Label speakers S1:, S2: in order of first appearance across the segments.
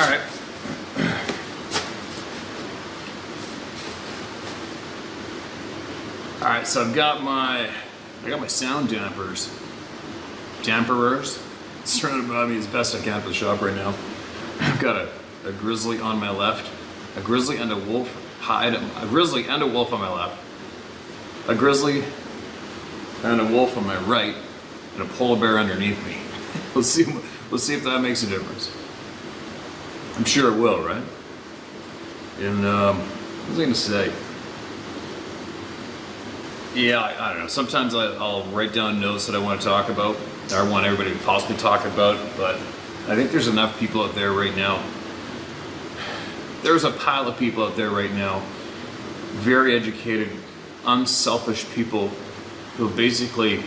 S1: right. All right, so I got my sound damperers surrounded by me as best I can for the shop right now. I've got a grizzly on my left, a grizzly and a wolf a grizzly and a wolf on my left, a grizzly and a wolf on my right, and a polar bear underneath me. Let's see if that makes a difference. I'm sure it will, right? And what was I going to say? Yeah, I don't know. Sometimes I'll write down notes that I want to talk about, or I want everybody to possibly talk about, but I think there's enough people out there right now. There's a pile of people out there right now, very educated, unselfish people who have basically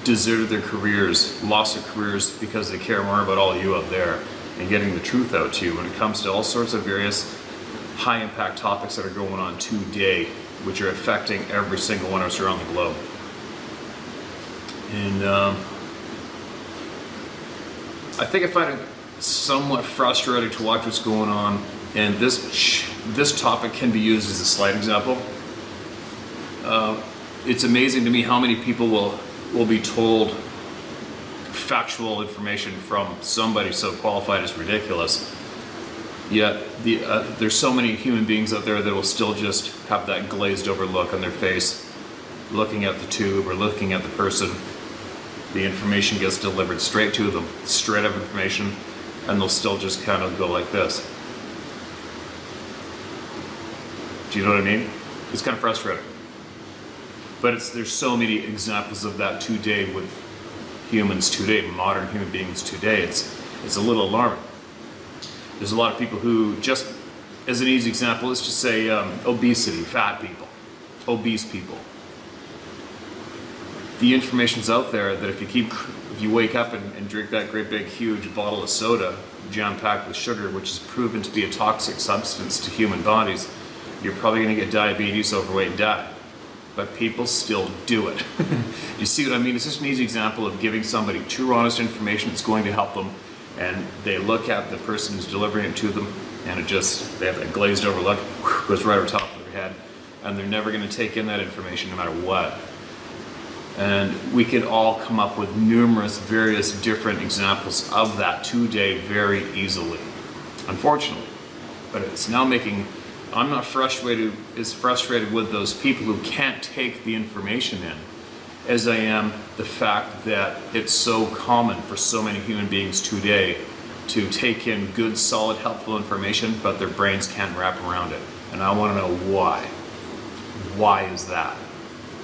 S1: deserted their careers, lost their careers because they care more about all of you out there and getting the truth out to you when it comes to all sorts of various high impact topics that are going on today, which are affecting every single one of us around the globe. And I think I find it somewhat frustrating to watch what's going on, and this topic can be used as a slight example. It's amazing to me how many people will be told factual information from somebody so qualified it's ridiculous. Yet there's so many human beings out there that will still just have that glazed over look on their face, looking at the tube or looking at the person. The information gets delivered straight to them, straight up information, and they'll still just kind of go like this. Do you know what I mean? It's kind of frustrating. But there's so many examples of that today with humans today, modern human beings today. It's a little alarming. There's a lot of people who, just as an easy example, let's just say obesity, fat people, obese people. The information's out there that if you wake up and drink that great big huge bottle of soda jam-packed with sugar, which is proven to be a toxic substance to human bodies, you're probably going to get diabetes, overweight, and die. But people still do it. You see what I mean? It's just an easy example of giving somebody true, honest information that's going to help them, and they look at the person who's delivering it to them, and they have that glazed over look, goes right over top of their head, and they're never going to take in that information no matter what. And we could all come up with numerous, various different examples of that today very easily, unfortunately. But it's now I'm not as frustrated with those people who can't take the information in as I am the fact that it's so common for so many human beings today to take in good, solid, helpful information, but their brains can't wrap around it. And I want to know why. Why is that?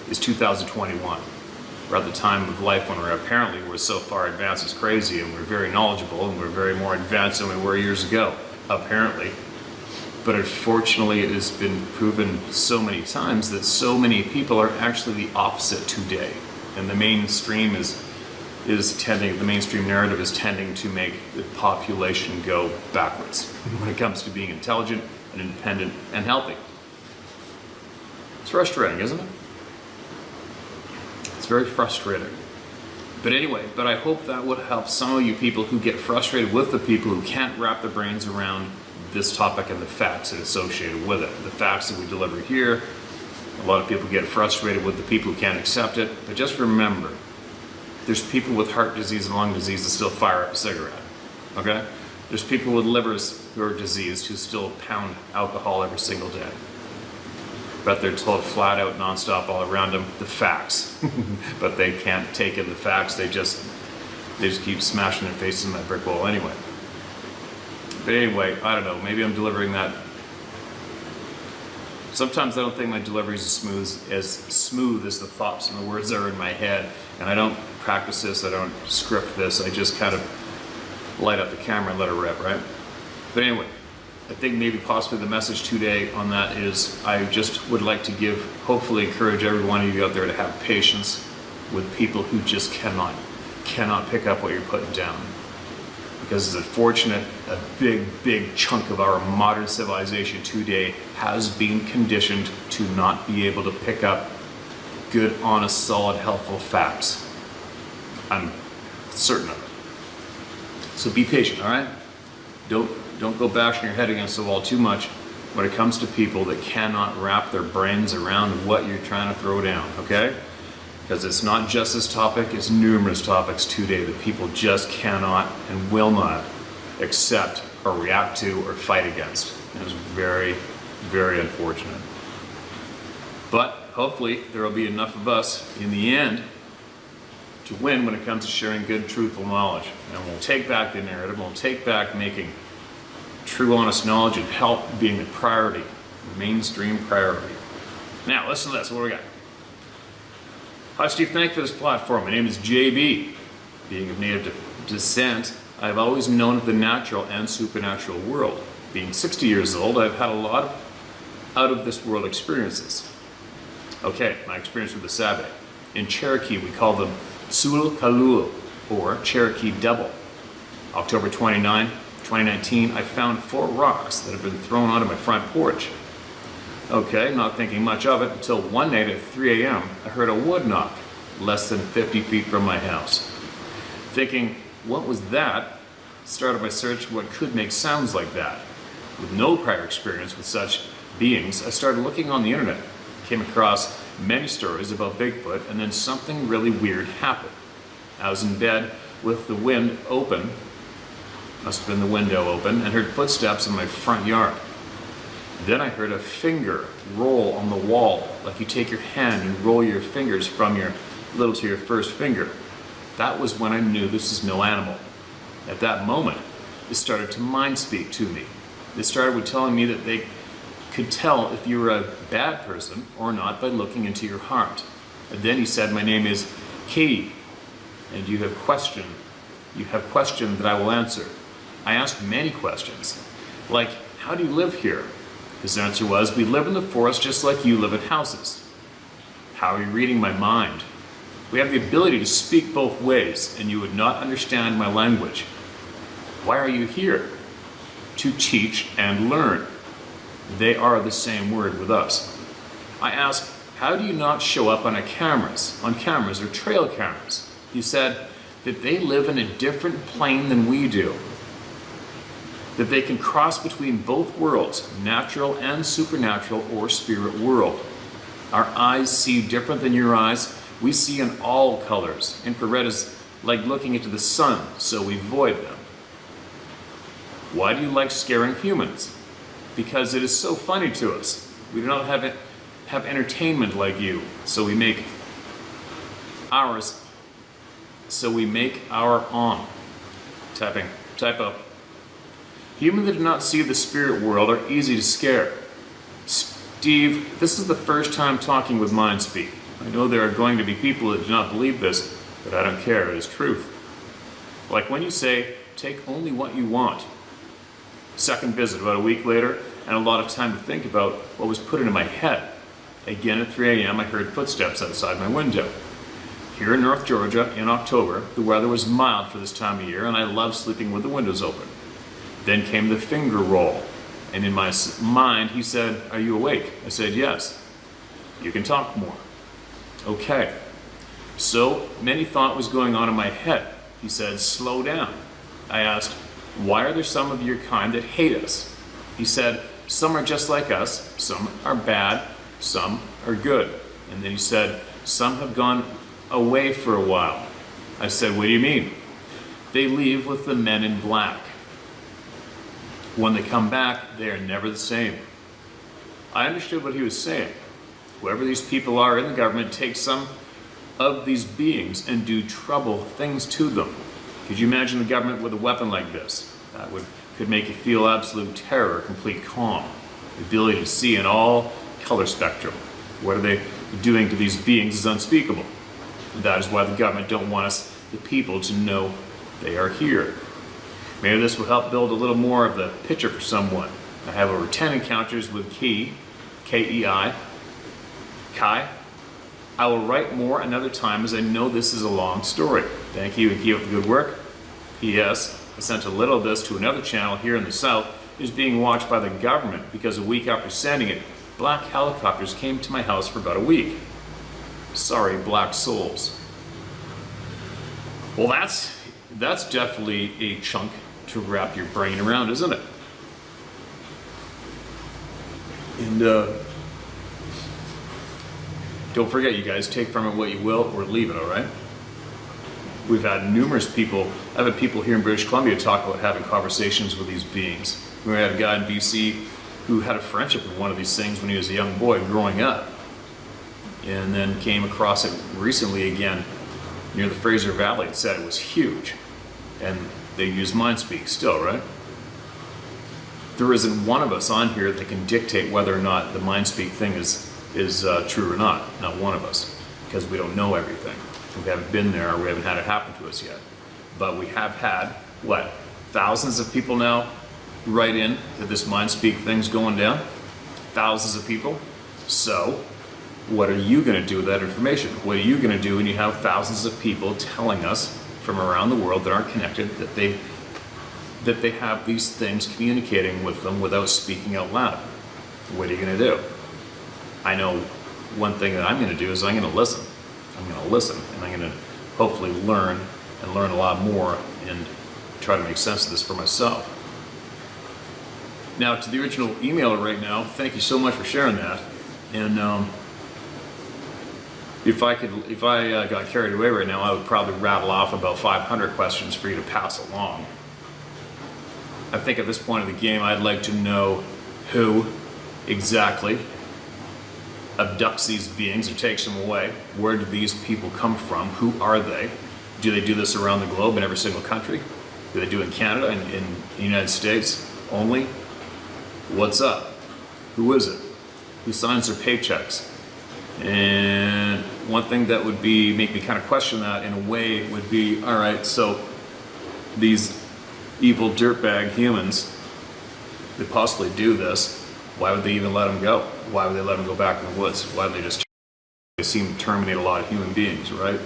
S1: It's 2021. We're at the time of life when we're so far advanced, it's crazy, and we're very knowledgeable, and we're very more advanced than we were years ago, apparently. But unfortunately, it has been proven so many times that so many people are actually the opposite today. And the mainstream the mainstream narrative is tending to make the population go backwards when it comes to being intelligent and independent and healthy. It's frustrating, isn't it? It's very frustrating. But anyway, I hope that would help some of you people who get frustrated with the people who can't wrap their brains around this topic and the facts that are associated with it. The facts that we deliver here, a lot of people get frustrated with the people who can't accept it, but just remember, there's people with heart disease and lung disease that still fire up a cigarette, okay? There's people with livers who are diseased who still pound alcohol every single day. But they're told flat out, nonstop, all around them, the facts. But they can't take in the facts, they just keep smashing their faces in that brick wall anyway. But anyway, I don't know, maybe I'm delivering that. Sometimes I don't think my delivery is as smooth as the thoughts and the words that are in my head. And I don't practice this, I don't script this, I just kind of light up the camera and let it rip, right? But anyway, I think maybe possibly the message today on that is I just would like to hopefully encourage every one of you out there to have patience with people who just cannot pick up what you're putting down. Because it's unfortunate, a big chunk of our modern civilization today has been conditioned to not be able to pick up good, honest, solid, helpful facts. I'm certain of it. So be patient, all right? Don't don't go bashing your head against the wall too much when it comes to people that cannot wrap their brains around what you're trying to throw down, okay? Because it's not just this topic, it's numerous topics today that people just cannot and will not accept or react to or fight against. And it's very, very unfortunate. But hopefully there will be enough of us in the end to win when it comes to sharing good, truthful knowledge. And we'll take back the narrative, we'll take back making true, honest knowledge and help being the priority, the mainstream priority. Now, listen to this, what do we got? Hi Steve, thank you for this platform. My name is JB. Being of native descent, I've always known of the natural and supernatural world. Being 60 years old, I've had a lot of out of this world experiences. Okay, my experience with the Sabe. In Cherokee, we call them Sul Kalul, or Cherokee Devil. October 29, 2019, I found 4 rocks that had been thrown onto my front porch. Okay, not thinking much of it until one night at 3 a.m. I heard a wood knock less than 50 feet from my house. Thinking, what was that? Started my search for what could make sounds like that. With no prior experience with such beings, I started looking on the internet. Came across many stories about Bigfoot, and then something really weird happened. I was in bed with the wind open, must have been the window open, and heard footsteps in my front yard. Then I heard a finger roll on the wall, like you take your hand and roll your fingers from your little to your first finger. That was when I knew this is no animal. At that moment, it started to mind speak to me. It started with telling me that they could tell if you were a bad person or not by looking into your heart. And then he said, my name is Katie, and you have questioned that I will answer. I asked many questions, like, how do you live here? His answer was, we live in the forest just like you live in houses. How are you reading my mind? We have the ability to speak both ways, and you would not understand my language. Why are you here? To teach and learn. They are the same word with us. I asked, how do you not show up on cameras or trail cameras? He said that they live in a different plane than we do. That they can cross between both worlds, natural and supernatural or spirit world. Our eyes see different than your eyes. We see in all colors. Infrared is like looking into the sun, so we avoid them. Why do you like scaring humans? Because it is so funny to us. We do not have entertainment like you, so we make our own. Typo. Humans that do not see the spirit world are easy to scare. Steve, this is the first time talking with Mindspeak. I know there are going to be people that do not believe this, but I don't care, it is truth. Like when you say, take only what you want. Second visit, about a week later, and a lot of time to think about what was put into my head. Again at 3 a.m. I heard footsteps outside my window. Here in North Georgia, in October, the weather was mild for this time of year, and I love sleeping with the windows open. Then came the finger roll, and in my mind he said, are you awake? I said, yes. You can talk more. Okay. So many thought was going on in my head. He said, slow down. I asked, why are there some of your kind that hate us? He said, some are just like us, some are bad, some are good. And then he said, some have gone away for a while. I said, what do you mean? They leave with the men in black. When they come back, they are never the same. I understood what he was saying. Whoever these people are in the government take some of these beings and do trouble things to them. Could you imagine the government with a weapon like this? That could make you feel absolute terror, complete calm. The ability to see in all color spectrum. What are they doing to these beings is unspeakable. That is why the government don't want us, the people, to know they are here. Maybe this will help build a little more of the picture for someone. I have over 10 encounters with K-E-I. Kai. I will write more another time as I know this is a long story. Thank you and keep up the good work. P.S. I sent a little of this to another channel here in the south. It is being watched by the government because a week after sending it, black helicopters came to my house for about a week. Sorry, black souls. Well, that's definitely a chunk to wrap your brain around, isn't it? And don't forget, you guys, take from it what you will or leave it, all right? We've had numerous people, I've had people here in British Columbia talk about having conversations with these beings. We had a guy in BC who had a friendship with one of these things when he was a young boy growing up, and then came across it recently again near the Fraser Valley. It said it was huge, and they use mind speak still, right? There isn't one of us on here that can dictate whether or not the mind speak thing is true or not. Not one of us, because we don't know everything. We haven't been there, or we haven't had it happen to us yet. But we have had, what, thousands of people now write in that this mind speak thing's going down? Thousands of people. So, what are you going to do with that information? What are you going to do when you have thousands of people telling us from around the world that aren't connected that they have these things communicating with them without speaking out loud? What are you going to do? I know one thing that I'm going to do is I'm going to listen. I'm going to listen, and I'm going to hopefully learn a lot more and try to make sense of this for myself. Now, to the original emailer right now, thank you so much for sharing that. And if I got carried away right now, I would probably rattle off about 500 questions for you to pass along. I think at this point of the game, I'd like to know who exactly abducts these beings or takes them away. Where do these people come from? Who are they? Do they do this around the globe in every single country? Do they do it in Canada and in the United States only? What's up? Who is it? Who signs their paychecks? And one thing that would make me kind of question that in a way would be, all right, so these evil dirtbag humans that possibly do this, why would they even let them go? Why would they let them go back in the woods? Why would they seem to terminate a lot of human beings, right?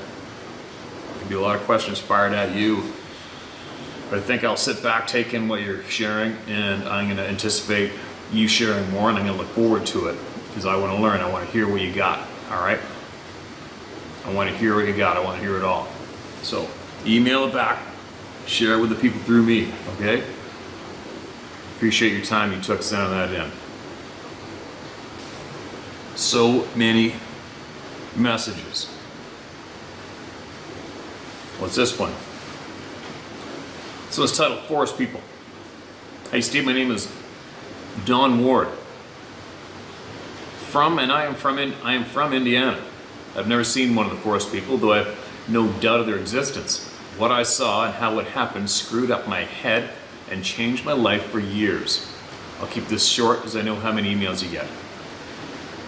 S1: Could be a lot of questions fired at you. But I think I'll sit back, take in what you're sharing, and I'm going to anticipate you sharing more, and I'm going to look forward to it because I want to learn. I want to hear what you got, all right? I want to hear what you got. I want to hear it all. So email it back. Share it with the people through me, okay? Appreciate your time you took sending that in. So many messages. What's this one? So it's titled Forest People. Hey Steve, my name is Don Ward. I am from Indiana. I've never seen one of the forest people, though I have no doubt of their existence. What I saw and how it happened screwed up my head and changed my life for years. I'll keep this short because I know how many emails you get.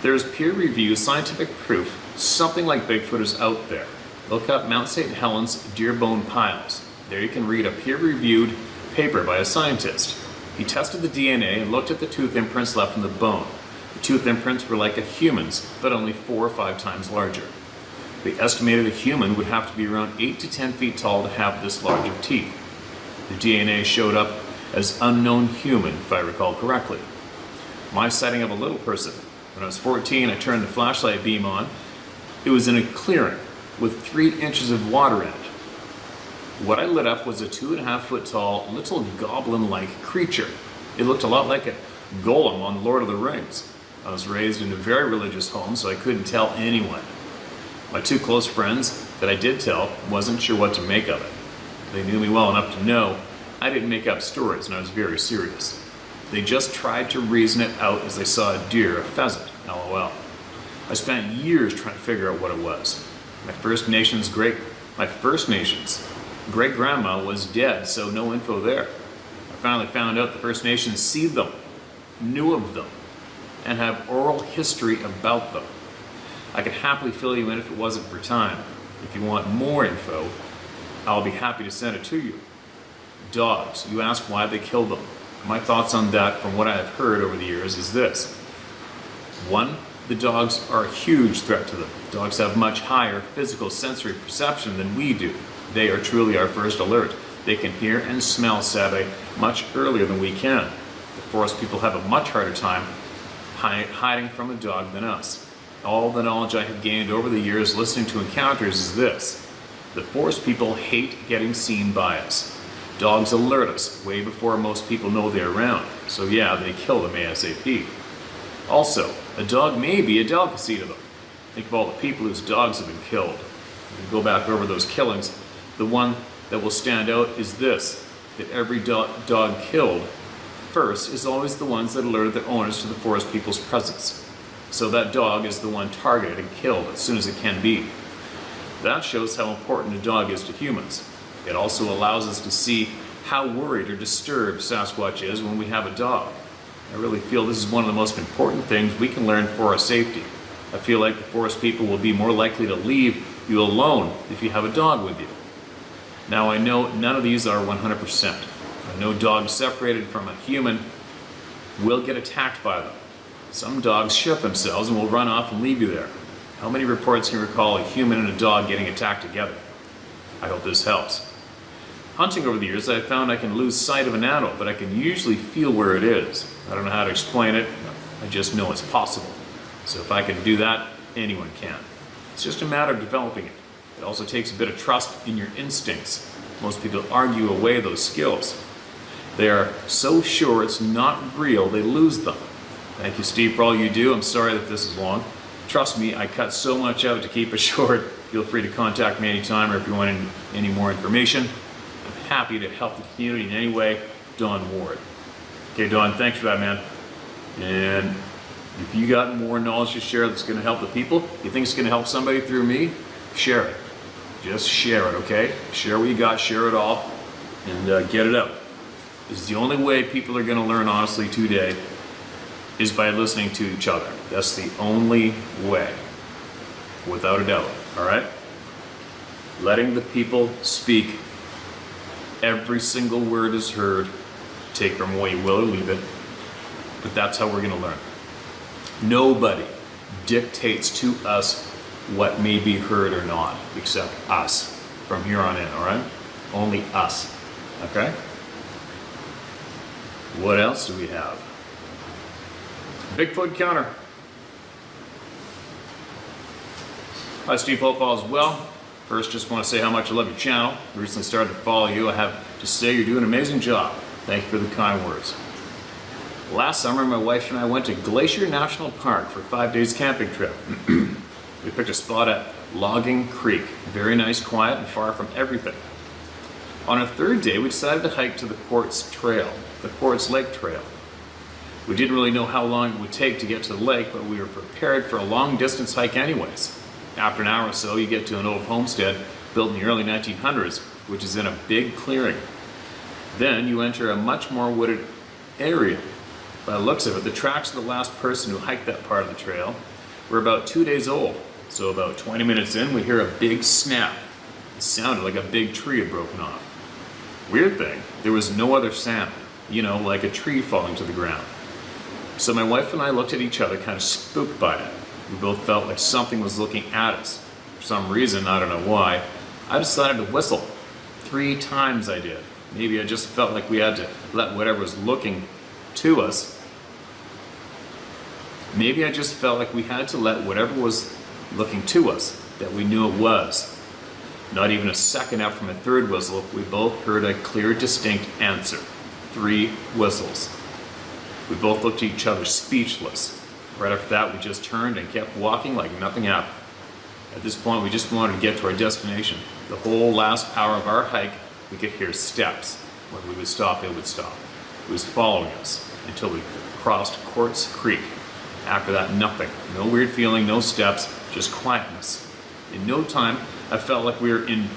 S1: There's peer-reviewed scientific proof something like Bigfoot is out there. Look up Mount St. Helens deer bone piles. There you can read a peer-reviewed paper by a scientist. He tested the DNA and looked at the tooth imprints left in the bone. The tooth imprints were like a human's, but only 4 or 5 times larger. They estimated a human would have to be around 8 to 10 feet tall to have this large of teeth. The DNA showed up as unknown human, if I recall correctly. My sighting of a little person. When I was 14, I turned the flashlight beam on. It was in a clearing with 3 inches of water in it. What I lit up was a 2.5 foot tall, little goblin-like creature. It looked a lot like a golem on Lord of the Rings. I was raised in a very religious home, so I couldn't tell anyone. My 2 close friends that I did tell wasn't sure what to make of it. They knew me well enough to know I didn't make up stories, and I was very serious. They just tried to reason it out as they saw a deer, a pheasant, LOL. I spent years trying to figure out what it was. My First Nations great-grandma was dead, so no info there. I finally found out the First Nations see them, knew of them, and have oral history about them. I could happily fill you in if it wasn't for time. If you want more info, I'll be happy to send it to you. Dogs, you ask why they killed them. My thoughts on that from what I have heard over the years is this. 1, the dogs are a huge threat to them. Dogs have much higher physical sensory perception than we do. They are truly our first alert. They can hear and smell Sabe much earlier than we can. The forest people have a much harder time hiding from a dog than us. All the knowledge I have gained over the years listening to encounters is this. The forest people hate getting seen by us. Dogs alert us way before most people know they're around. So yeah, they kill them ASAP. Also, a dog may be a delicacy to them. Think of all the people whose dogs have been killed. When you go back over those killings, the one that will stand out is this, that every dog killed first is always the ones that alerted their owners to the forest people's presence. So that dog is the one targeted and killed as soon as it can be. That shows how important a dog is to humans. It also allows us to see how worried or disturbed Sasquatch is when we have a dog. I really feel this is one of the most important things we can learn for our safety. I feel like the forest people will be more likely to leave you alone if you have a dog with you. Now I know none of these are 100%. I know dogs separated from a human will get attacked by them. Some dogs shit themselves and will run off and leave you there. How many reports can you recall a human and a dog getting attacked together? I hope this helps. Hunting over the years, I found I can lose sight of an animal, but I can usually feel where it is. I don't know how to explain it, I just know it's possible. So if I can do that, anyone can. It's just a matter of developing it. It also takes a bit of trust in your instincts. Most people argue away those skills. They are so sure it's not real, they lose them. Thank you, Steve, for all you do. I'm sorry that this is long. Trust me, I cut so much out to keep it short. Feel free to contact me anytime, or if you want any more information. I'm happy to help the community in any way. Don Ward. Okay, Don, thanks for that, man. And if you got more knowledge to share that's going to help the people, you think it's going to help somebody through me, share it. Just share it, okay? Share what you got, share it all, and get it out. It's the only way people are going to learn honestly today is by listening to each other. That's the only way, without a doubt, all right? Letting the people speak. Every single word is heard. Take from what you will or leave it, but that's how we're going to learn. Nobody dictates to us what may be heard or not, except us from here on in, all right? Only us, okay? What else do we have? Bigfoot counter. Hi, Steve, hope all is well. First, just want to say how much I love your channel. Recently started to follow you. I have to say you're doing an amazing job. Thank you for the kind words. Last summer, my wife and I went to Glacier National Park for a 5 days camping trip. We picked a spot at Logging Creek. Very nice, quiet, and far from everything. On our third day, we decided to hike to the Quartz Trail, the Quartz Lake Trail. We didn't really know how long it would take to get to the lake, but we were prepared for a long distance hike anyways. After an hour or so, you get to an old homestead built in the early 1900s, which is in a big clearing. Then you enter a much more wooded area. By the looks of it, the tracks of the last person who hiked that part of the trail were about 2 days old. So about 20 minutes in, we hear a big snap. It sounded like a big tree had broken off. Weird thing, there was no other sound, like a tree falling to the ground. So my wife and I looked at each other, kind of spooked by it. We both felt like something was looking at us. For some reason, I don't know why, I decided to whistle. 3 times I did. Maybe I just felt like we had to let whatever was looking to us. Maybe I just felt like we had to let whatever was looking to us, that we knew it was. Not even a second after my third whistle, we both heard a clear, distinct answer. 3 whistles. We both looked at each other speechless. Right after that, we just turned and kept walking like nothing happened. At this point, we just wanted to get to our destination. The whole last hour of our hike, we could hear steps. When we would stop, it would stop. It was following us until we crossed Quartz Creek. After that, nothing. No weird feeling, no steps, just quietness. In no time, I felt like we were in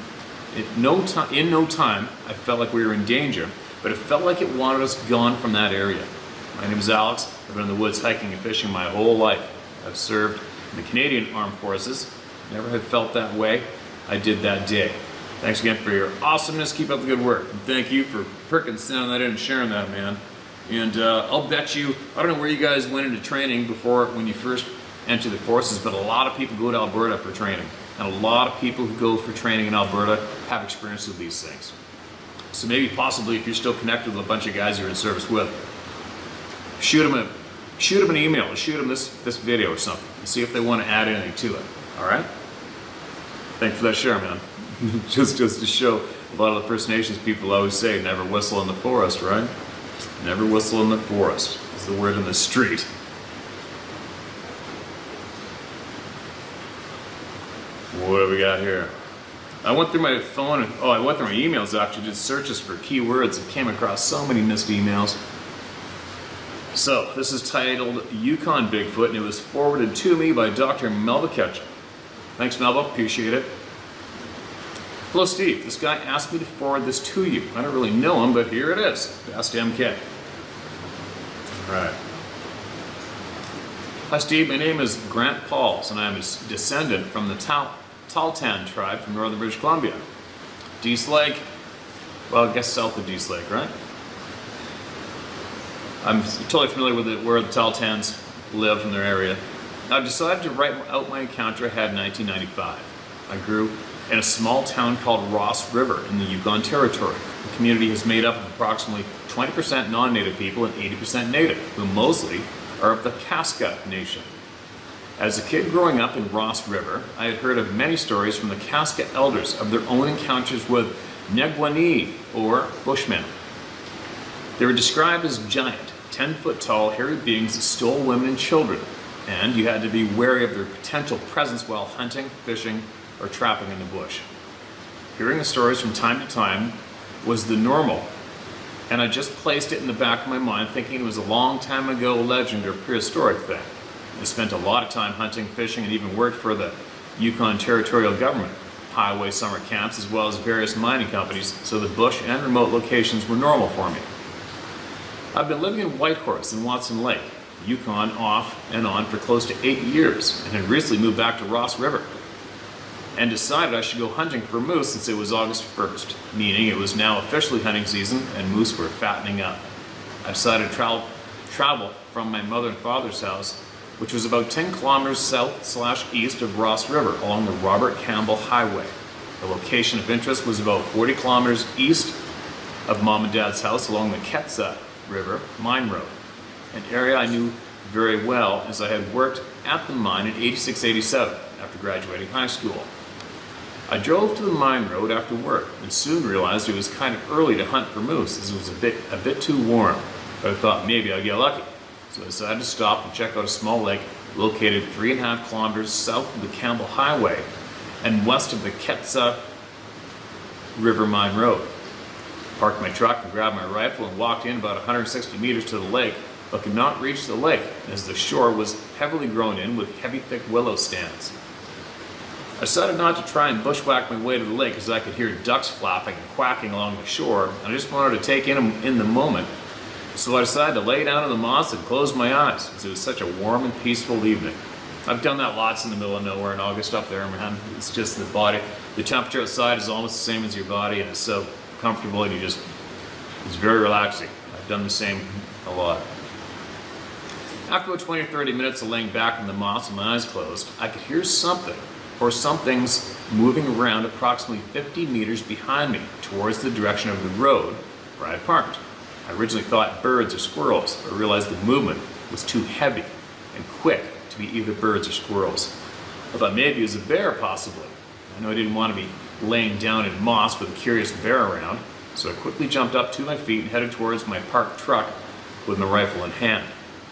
S1: no time, I felt like we were in danger, but it felt like it wanted us gone from that area. My name is Alex. I've been in the woods hiking and fishing my whole life. I've served in the Canadian Armed Forces. Never had felt that way. I did that day. Thanks again for your awesomeness. Keep up the good work. And thank you for frickin' sending that in and sharing that, man. And I'll bet you, I don't know where you guys went into training before when you first entered the forces, but a lot of people go to Alberta for training. And a lot of people who go for training in Alberta have experience with these things. So maybe possibly if you're still connected with a bunch of guys you're in service with, shoot them an email, or shoot them this video or something, and see if they want to add anything to it. All right? Thanks for that share, man. just to show a lot of the First Nations people always say, never whistle in the forest, right? Never whistle in the forest is the word in the street. What do we got here? I went through my phone, I went through my emails actually, did searches for keywords and came across so many missed emails. So, this is titled Yukon Bigfoot and it was forwarded to me by Dr. Melba Ketchum. Thanks Melba, appreciate it. Hello Steve, this guy asked me to forward this to you. I don't really know him, but here it is. Best MK. Alright. Hi Steve, my name is Grant Pauls and I am a descendant from the Tahltan tribe from northern British Columbia. Dease Lake, well I guess south of Dease Lake, right? I'm totally familiar with where the Tahltans live in their area. I've decided to write out my encounter I had in 1995. I grew in a small town called Ross River in the Yukon Territory. The community is made up of approximately 20% non-native people and 80% native, who mostly are of the Kaska Nation. As a kid growing up in Ross River, I had heard of many stories from the Kaska elders of their own encounters with Negwani, or Bushmen. They were described as giant, 10-foot tall, hairy beings that stole women and children, and you had to be wary of their potential presence while hunting, fishing, or trapping in the bush. Hearing the stories from time to time was the normal, and I just placed it in the back of my mind thinking it was a long time ago legend or prehistoric thing. I spent a lot of time hunting, fishing, and even worked for the Yukon Territorial Government, highway summer camps, as well as various mining companies, so the bush and remote locations were normal for me. I've been living in Whitehorse in Watson Lake, Yukon off and on for close to 8 years, and had recently moved back to Ross River, and decided I should go hunting for moose since it was August 1st, meaning it was now officially hunting season and moose were fattening up. I decided to travel from my mother and father's house, which was about 10 kilometers south/east of Ross River along the Robert Campbell Highway. The location of interest was about 40 kilometers east of Mom and Dad's house along the Ketsa River Mine Road, an area I knew very well as I had worked at the mine in 86-87 after graduating high school. I drove to the mine road after work and soon realized it was kind of early to hunt for moose as it was a bit too warm, but I thought maybe I'd get lucky. So I decided to stop and check out a small lake located 3.5 kilometers south of the Campbell Highway and west of the Ketsa River Mine Road. Parked my truck and grabbed my rifle and walked in about 160 meters to the lake, but could not reach the lake as the shore was heavily grown in with heavy thick willow stands. I decided not to try and bushwhack my way to the lake as I could hear ducks flapping and quacking along the shore and I just wanted to take in the moment. So I decided to lay down in the moss and close my eyes as it was such a warm and peaceful evening. I've done that lots in the middle of nowhere in August up there, man. It's just the body, the temperature outside is almost the same as your body and it's so comfortable and it's very relaxing. I've done the same a lot. After about 20 or 30 minutes of laying back in the moss and my eyes closed, I could hear something or somethings moving around approximately 50 meters behind me towards the direction of the road where I parked. I originally thought birds or squirrels, but realized the movement was too heavy and quick to be either birds or squirrels. I thought maybe it was a bear, possibly. I know I didn't want to be laying down in moss with a curious bear around, so I quickly jumped up to my feet and headed towards my parked truck with my rifle in hand.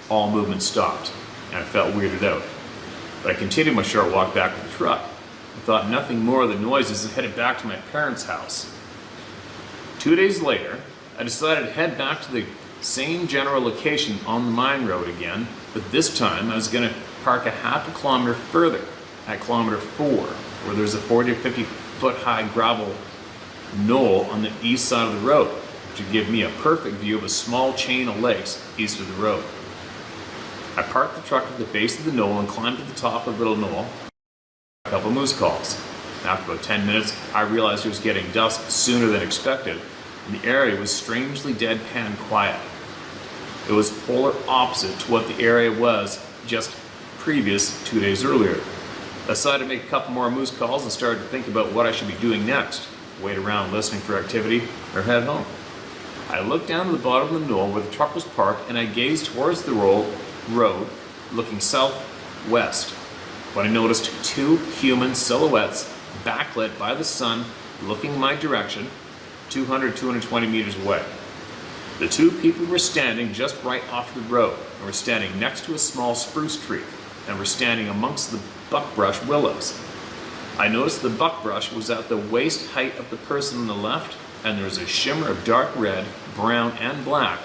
S1: All movement stopped, and I felt weirded out. But I continued my short walk back to the truck. I thought nothing more of the noises and headed back to my parents' house. 2 days later, I decided to head back to the same general location on the mine road again, but this time I was going to park a half a kilometer further at kilometer 4, where there's a 40 or 50 foot high gravel knoll on the east side of the road, which would give me a perfect view of a small chain of lakes east of the road. I parked the truck at the base of the knoll and climbed to the top of the little knoll. A couple moose calls. After about 10 minutes, I realized it was getting dusk sooner than expected, and the area was strangely deadpan quiet. It was polar opposite to what the area was just previous 2 days earlier. I decided to make a couple more moose calls and started to think about what I should be doing next. Wait around listening for activity or head home. I looked down to the bottom of the knoll where the truck was parked and I gazed towards the road looking southwest when I noticed two human silhouettes backlit by the sun looking in my direction 220 meters away. The two people were standing just right off the road and were standing next to a small spruce tree and were standing amongst the buckbrush willows. I noticed the buckbrush was at the waist height of the person on the left, and there was a shimmer of dark red, brown, and black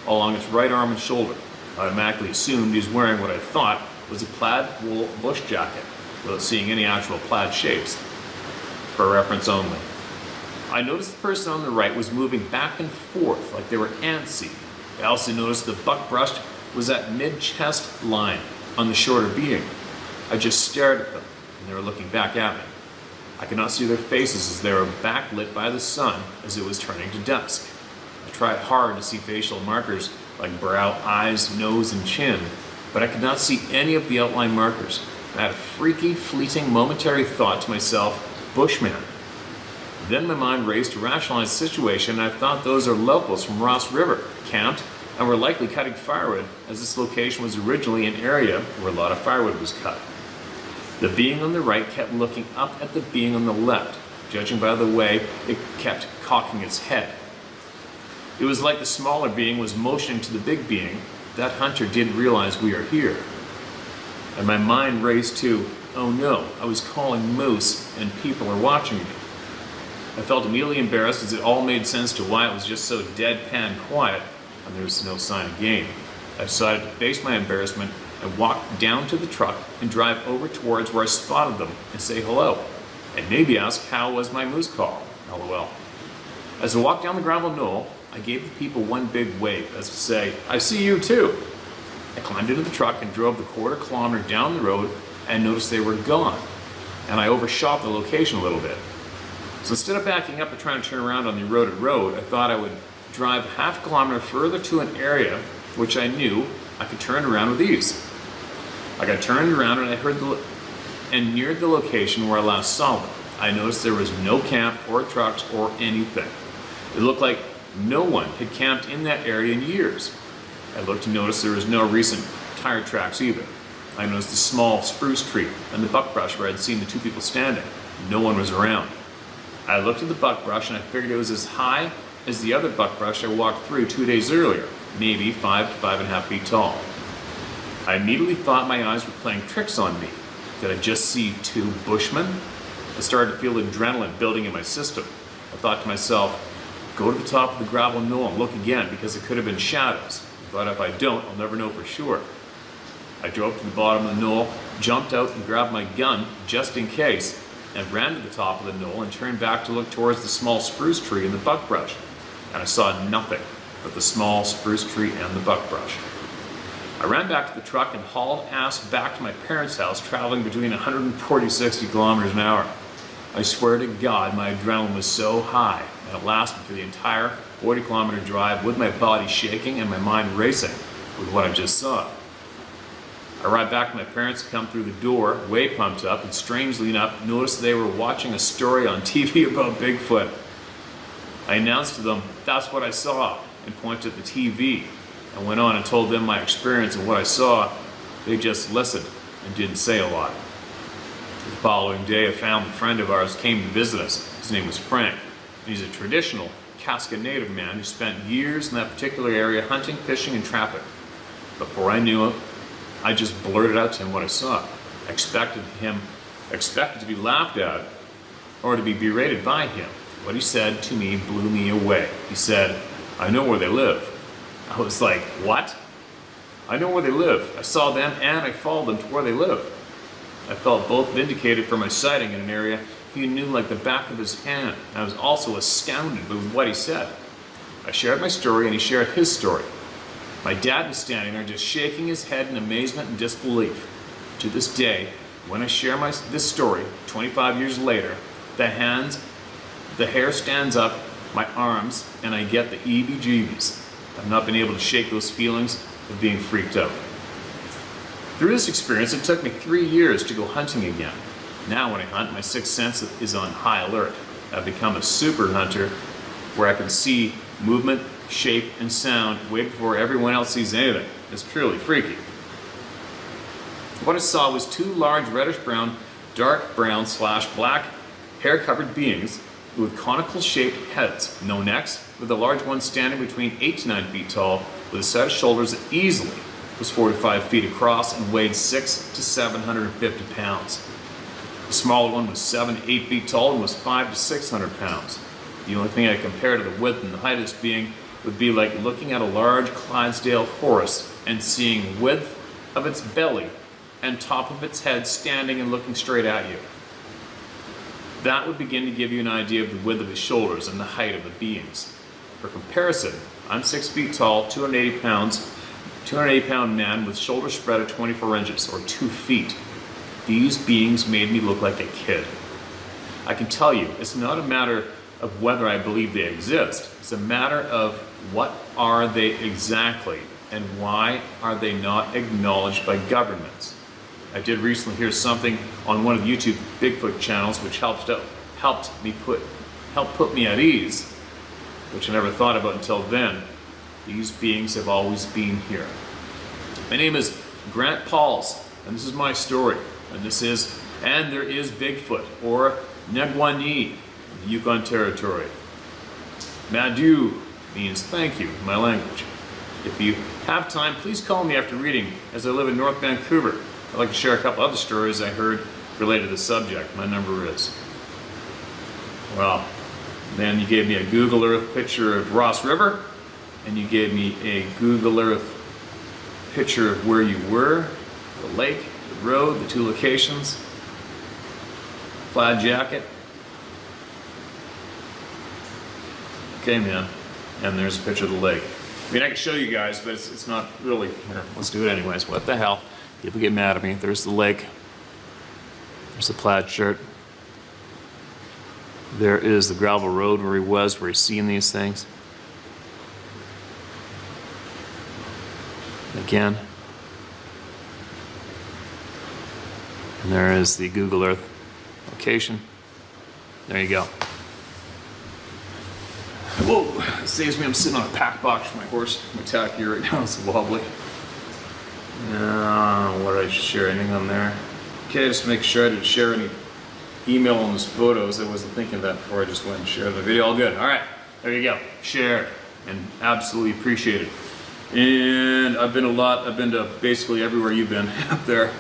S1: along its right arm and shoulder. I automatically assumed he was wearing what I thought was a plaid wool bush jacket, without seeing any actual plaid shapes. For reference only. I noticed the person on the right was moving back and forth like they were antsy. I also noticed the buckbrush was at mid-chest line on the shorter being. I just stared at them, and they were looking back at me. I could not see their faces as they were backlit by the sun as it was turning to dusk. I tried hard to see facial markers like brow, eyes, nose, and chin, but I could not see any of the outline markers. I had a freaky, fleeting, momentary thought to myself, Bushman. Then my mind raced to rationalize the situation, and I thought those are locals from Ross River, camped, and were likely cutting firewood, as this location was originally an area where a lot of firewood was cut. The being on the right kept looking up at the being on the left, judging by the way it kept cocking its head. It was like the smaller being was motioning to the big being. That hunter didn't realize we are here. And my mind raced to, oh no, I was calling moose and people are watching me. I felt immediately embarrassed as it all made sense to why it was just so deadpan quiet and there was no sign of game. I decided to face my embarrassment and walk down to the truck and drive over towards where I spotted them and say hello. And maybe ask how was my moose call, LOL. As I walked down the gravel knoll, I gave the people one big wave as to say, I see you too. I climbed into the truck and drove the quarter-kilometer down the road and noticed they were gone. And I overshot the location a little bit. So instead of backing up and trying to turn around on the eroded road, I thought I would drive half a kilometer further to an area which I knew I could turn around with ease. I got turned around and neared the location where I last saw them. I noticed there was no camp or trucks or anything. It looked like no one had camped in that area in years. I looked and noticed there was no recent tire tracks either. I noticed the small spruce tree and the buckbrush where I'd seen the two people standing. No one was around. I looked at the buckbrush and I figured it was as high as the other buckbrush I walked through 2 days earlier, maybe 5 to 5.5 feet tall. I immediately thought my eyes were playing tricks on me. Did I just see two bushmen? I started to feel adrenaline building in my system. I thought to myself, go to the top of the gravel knoll and look again because it could have been shadows. I thought if I don't, I'll never know for sure. I drove to the bottom of the knoll, jumped out and grabbed my gun just in case, and ran to the top of the knoll and turned back to look towards the small spruce tree and the buckbrush. And I saw nothing but the small spruce tree and the buckbrush. I ran back to the truck and hauled ass back to my parents' house, traveling between 140 and 60 kilometers an hour. I swear to God, my adrenaline was so high, and it lasted for the entire 40-kilometer drive with my body shaking and my mind racing with what I just saw. I arrived back to my parents, come through the door, way pumped up, and strangely enough, noticed they were watching a story on TV about Bigfoot. I announced to them, that's what I saw, and pointed at the TV. I went on and told them my experience and what I saw. They just listened and didn't say a lot. The following day, a family friend of ours came to visit us. His name was Frank. He's a traditional Casca Native man who spent years in that particular area hunting, fishing, and trapping. Before I knew it, I just blurted out to him what I saw. I expected to be laughed at or to be berated by him. What he said to me blew me away. He said, I know where they live. I was like, what? I know where they live. I saw them and I followed them to where they live. I felt both vindicated for my sighting in an area he knew like the back of his hand. I was also astounded with what he said. I shared my story and he shared his story. My dad was standing there just shaking his head in amazement and disbelief. To this day, when I share this story, 25 years later, the hair stands up, my arms, and I get the EBGBs. I've not been able to shake those feelings of being freaked out. Through this experience, it took me 3 years to go hunting again. Now when I hunt, my sixth sense is on high alert. I've become a super hunter where I can see movement, shape, and sound way before everyone else sees anything. It's truly freaky. What I saw was two large reddish-brown, dark brown / black hair-covered beings with conical-shaped heads, no necks, with the large one standing between 8 to 9 feet tall, with a set of shoulders that easily was 4 to 5 feet across and weighed 600 to 750 pounds. The The smaller one was 7 to 8 feet tall and was 500 to 600 pounds. The only thing I compare to the width and the height of this being would be like looking at a large Clydesdale horse and seeing width of its belly and top of its head standing and looking straight at you. That would begin to give you an idea of the width of his shoulders and the height of the beings. For comparison, I'm 6 feet tall, 280 pounds, 280 pound man with shoulders spread at 24 inches or 2 feet. These beings made me look like a kid. I can tell you, it's not a matter of whether I believe they exist. It's a matter of what are they exactly and why are they not acknowledged by governments. I did recently hear something on one of the YouTube Bigfoot channels which helped put me at ease, which I never thought about until then. These beings have always been here. My name is Grant Pauls, and this is my story. And there is Bigfoot, or Negwani, in the Yukon Territory. Madu means thank you in my language. If you have time, please call me after reading, as I live in North Vancouver. I'd like to share a couple other stories I heard related to the subject. My number is. Well, then you gave me a Google Earth picture of Ross River, and you gave me a Google Earth picture of where you were, the lake, the road, the 2 locations, plaid jacket. Okay, man. And there's a picture of the lake. I mean, I can show you guys, but it's not really. Here, let's do it anyways. What the hell? People get mad at me. There's the lake. There's the plaid shirt. There is the gravel road where he was, where he's seeing these things. Again. And there is the Google Earth location. There you go. Whoa, it saves me. I'm sitting on a pack box for my horse. My tack gear right now is wobbly. What did I share? Anything on there? Okay, just to make sure I didn't share any email on those photos. I wasn't thinking of that before I just went and shared the video. All good. All right, there you go. Share and absolutely appreciate it. And I've been to basically everywhere you've been up there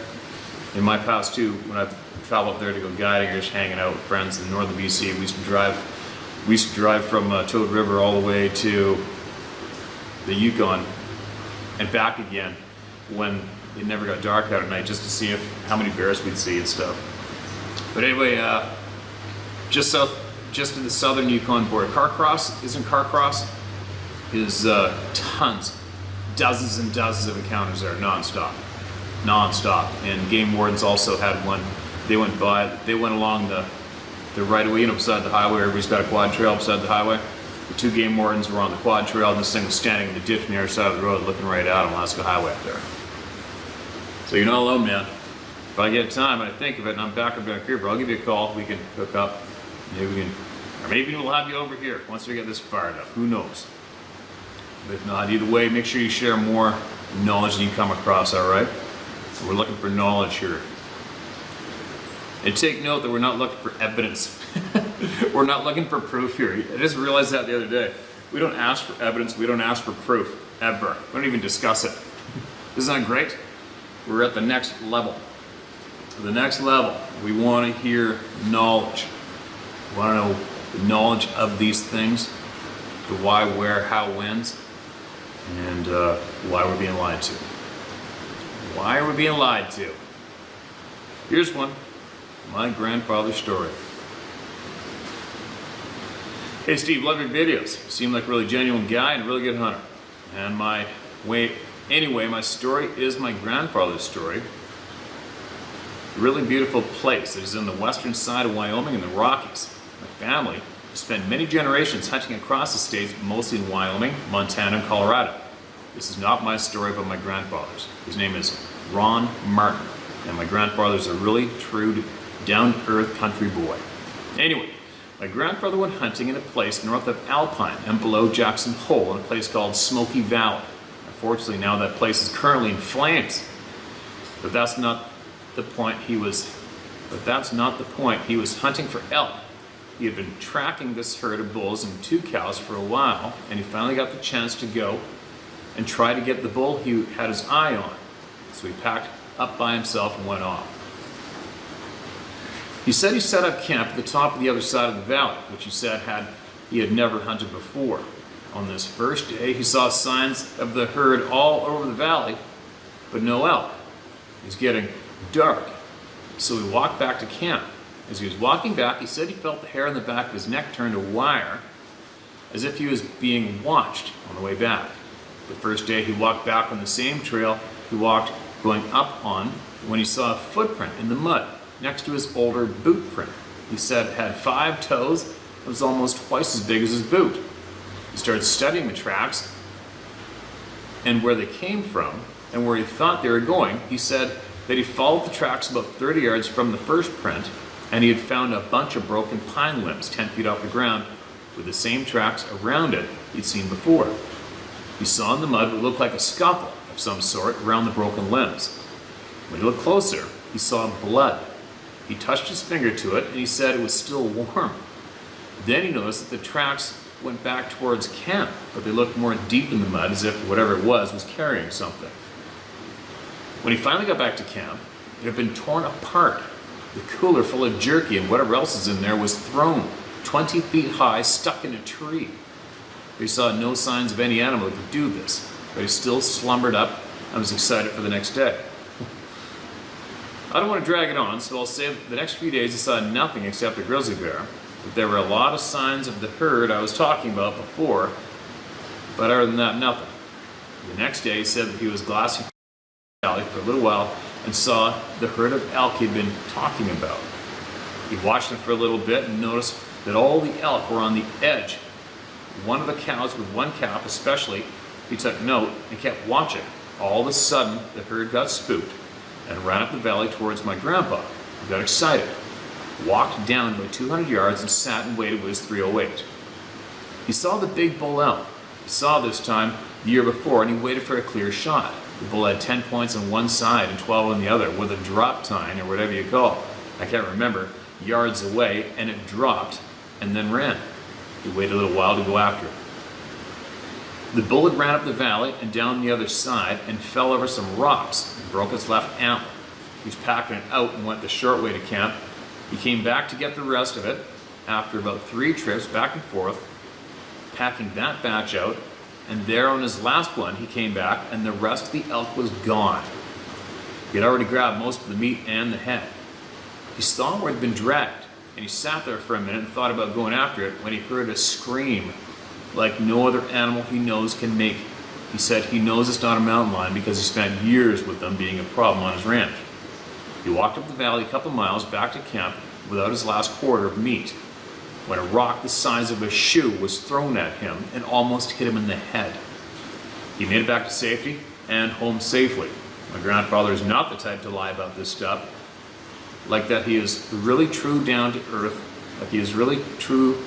S1: in my past too. When I travel up there to go guiding or just hanging out with friends in northern BC, we used to drive from Toad River all the way to the Yukon and back again when it never got dark out at night, just to see how many bears we'd see and stuff. But anyway, just in the southern Yukon border, Carcross is tons, dozens and dozens of encounters there, non-stop. And game wardens also had one. They went along the right of way, beside the highway. Everybody's got a quad trail beside the highway. The 2 game wardens were on the quad trail, and this thing was standing in the ditch on the other side of the road, looking right out on Alaska Highway up there. So you're not alone, man. If I get time and I think of it, and I'm back in Vancouver, I'll give you a call. We can hook up. Maybe we'll have you over here once we get this fired up. Who knows? But if not, either way, make sure you share more knowledge than you come across. All right? So we're looking for knowledge here. And take note that we're not looking for evidence. We're not looking for proof here. I just realized that the other day. We don't ask for evidence. We don't ask for proof, ever. We don't even discuss it. Isn't that great? We're at the next level. The next level, we want to hear knowledge. We want to know the knowledge of these things, the why, where, how, whens, and why we're being lied to. Why are we being lied to? Here's one. My grandfather's story. Hey Steve, love your videos. You seem like a really genuine guy and a really good hunter. And anyway, my story is my grandfather's story. A really beautiful place that is in the western side of Wyoming in the Rockies. My family spent many generations hunting across the states, mostly in Wyoming, Montana, and Colorado. This is not my story, but my grandfather's. His name is Ron Martin, and my grandfather's a really true, down-to-earth country boy. Anyway, my grandfather went hunting in a place north of Alpine and below Jackson Hole in a place called Smoky Valley. Unfortunately, now that place is currently in flames. But that's not the point. He was hunting for elk. He had been tracking this herd of bulls and 2 cows for a while, and he finally got the chance to go and try to get the bull he had his eye on. So he packed up by himself and went off. He said he set up camp at the top of the other side of the valley, which he said he had never hunted before. On this first day, he saw signs of the herd all over the valley, but no elk. It was getting dark, so he walked back to camp. As he was walking back, he said he felt the hair on the back of his neck turn to wire, as if he was being watched on the way back. The first day, he walked back on the same trail he walked going up on when he saw a footprint in the mud next to his older boot print. He said it had 5 toes and was almost twice as big as his boot. He started studying the tracks and where they came from and where he thought they were going. He said that he followed the tracks about 30 yards from the first print, and he had found a bunch of broken pine limbs 10 feet off the ground with the same tracks around it he'd seen before. He saw in the mud what looked like a scuffle of some sort around the broken limbs. When he looked closer, he saw blood. He touched his finger to it, and he said it was still warm. Then he noticed that the tracks went back towards camp, but they looked more deep in the mud, as if whatever it was carrying something. When he finally got back to camp, it had been torn apart. The cooler full of jerky and whatever else is in there was thrown 20 feet high, stuck in a tree. He saw no signs of any animal that could do this, but he still slumbered up and was excited for the next day. I don't want to drag it on, so I'll say that the next few days he saw nothing except a grizzly bear. But there were a lot of signs of the herd I was talking about before, but other than that, nothing. The next day he said that he was Glacier Park for a little while and saw the herd of elk he'd been talking about. He watched them for a little bit and noticed that all the elk were on the edge. One of the cows with one calf especially, he took note and kept watching. All of a sudden, the herd got spooked and ran up the valley towards my grandpa. He got excited, walked down by 200 yards and sat and waited with his .308. He saw the big bull elk. He saw this time the year before, and he waited for a clear shot. The bull had 10 points on one side and 12 on the other, with a drop tine, or whatever you call it. I can't remember, yards away, and it dropped and then ran. He waited a little while to go after it. The bull had ran up the valley and down the other side and fell over some rocks and broke its left antler. He was packing it out and went the short way to camp. He came back to get the rest of it after about 3 trips back and forth, packing that batch out, and there on his last one he came back and the rest of the elk was gone. He had already grabbed most of the meat and the head. He saw where it had been dragged, and he sat there for a minute and thought about going after it when he heard a scream like no other animal he knows can make. He said he knows it's not a mountain lion because he spent years with them being a problem on his ranch. He walked up the valley a couple miles back to camp without his last quarter of meat, when a rock the size of a shoe was thrown at him and almost hit him in the head. He made it back to safety and home safely. My grandfather is not the type to lie about this stuff. Like that, he is really true down to earth. Like he is really true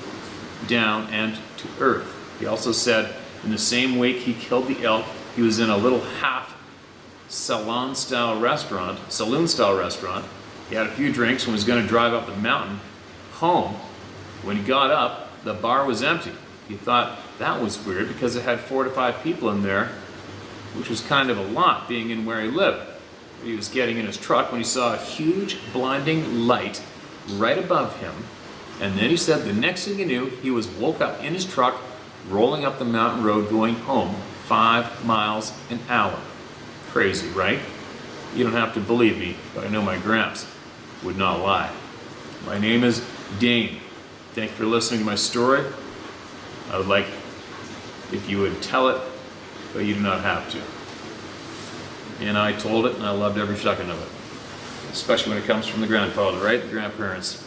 S1: down and to earth. He also said in the same week he killed the elk, he was in a little half saloon-style restaurant. He had a few drinks and was going to drive up the mountain home. When he got up, the bar was empty. He thought that was weird because it had 4 to 5 people in there, which was kind of a lot being in where he lived. He was getting in his truck when he saw a huge blinding light right above him. And then he said the next thing he knew, he was woke up in his truck, rolling up the mountain road going home 5 miles an hour. Crazy, right? You don't have to believe me, but I know my gramps would not lie. My name is Dane. Thank you for listening to my story. I would like if you would tell it, but you do not have to. And I told it, and I loved every second of it. Especially when it comes from the grandfather, right? The grandparents.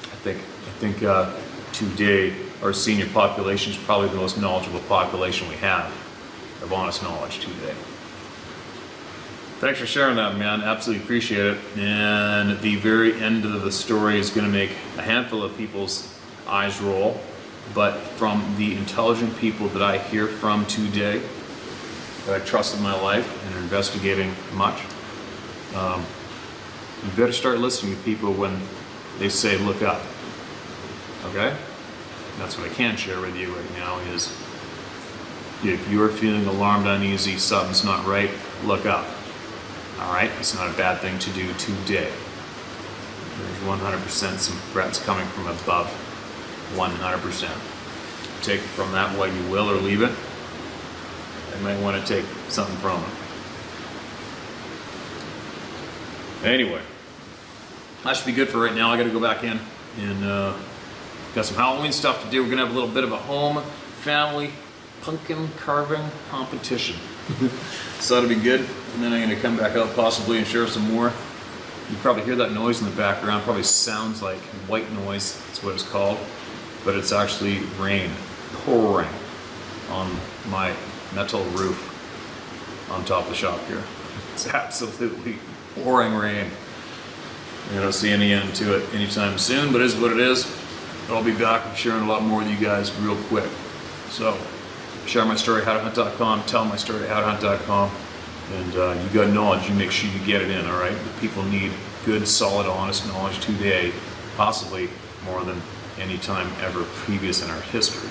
S1: I think today our senior population is probably the most knowledgeable population we have of honest knowledge today. Thanks for sharing that, man. Absolutely appreciate it. And at the very end of the story is going to make a handful of people's eyes roll, but from the intelligent people that I hear from today, that I trust in my life and are investigating much, you better start listening to people when they say look up. Okay? That's what I can share with you right now is if you're feeling alarmed, uneasy, something's not right, look up. Alright? It's not a bad thing to do today. There's 100% some threats coming from above. 100%. Take from that what you will or leave it. I might want to take something from it. Anyway, that should be good for right now. I got to go back in and got some Halloween stuff to do. We're going to have a little bit of a home family pumpkin carving competition. So that'll be good. And then I'm going to come back out possibly and share some more. You probably hear that noise in the background. Probably sounds like white noise. That's what it's called. But it's actually rain pouring on my metal roof on top of the shop here. It's absolutely pouring rain. I don't see any end to it anytime soon, but it is what it is. I'll be back sharing a lot more with you guys real quick. So, share my story, howtohunt.com, tell my story, howtohunt.com, and you got knowledge, you make sure you get it in, all right? The people need good, solid, honest knowledge today, possibly more than any time ever previous in our history.